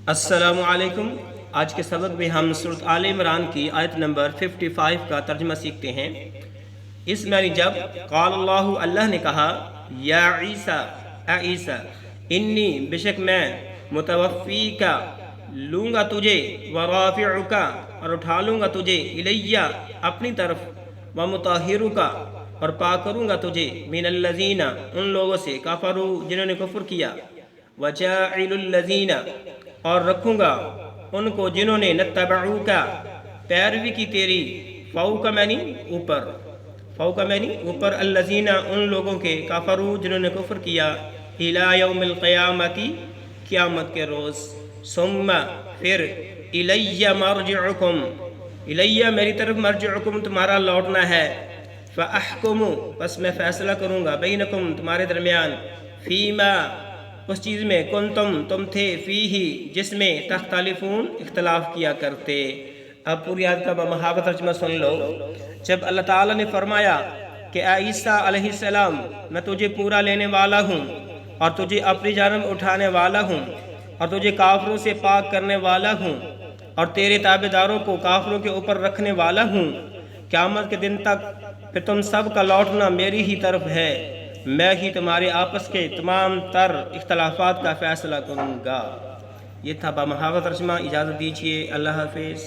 السلام علیکم۔ آج کے سبق میں ہم سورۃ آل عمران کی آیت نمبر 55 کا ترجمہ سیکھتے ہیں۔ اس میں جب قال اللہ نے کہا یا عیسیٰ، اے عیسیٰ، انی بشک میں متوفیک لوں گا تجھے، ورافعک اور اٹھا لوں گا تجھے، الیہ اپنی طرف، ومطہرک اور پاک کروں گا تجھے، من الذین ان لوگوں سے، کفروا جنہوں نے کفر کیا، وجاعل الذین اور رکھوں گا ان کو جنہوں نے نتبعوک پیروی کی تیری، فوق معنی اوپر، فوق معنی اوپر، الذین ان لوگوں کے، کفروا جنہوں نے کفر کیا، الی یوم القیامت قیامت کے روز، ثم پھر، الی مرجعکم الی میری طرف، مرجعکم تمہارا لوٹنا ہے، فاحکم پس میں فیصلہ کروں گا، بینکم تمہارے درمیان، فیما اس چیز میں، کنتم تم تھے، فیہ جس میں، تختلفون اختلاف کیا کرتے۔ اب پوری آیت کا بمحابت ترجمہ سن لو۔ جب اللہ تعالیٰ نے فرمایا کہ اے عیسیٰ علیہ السلام، میں تجھے پورا لینے والا ہوں اور تجھے اپنی جانب اٹھانے والا ہوں اور تجھے کافروں سے پاک کرنے والا ہوں اور تیرے تابعداروں کو کافروں کے اوپر رکھنے والا ہوں قیامت کے دن تک، پھر تم سب کا لوٹنا میری ہی طرف ہے، میں ہی تمہارے آپس کے تمام تر اختلافات کا فیصلہ کروں گا۔ یہ تھا بمحابت ترجمہ۔ اجازت دیجیے، اللہ حافظ۔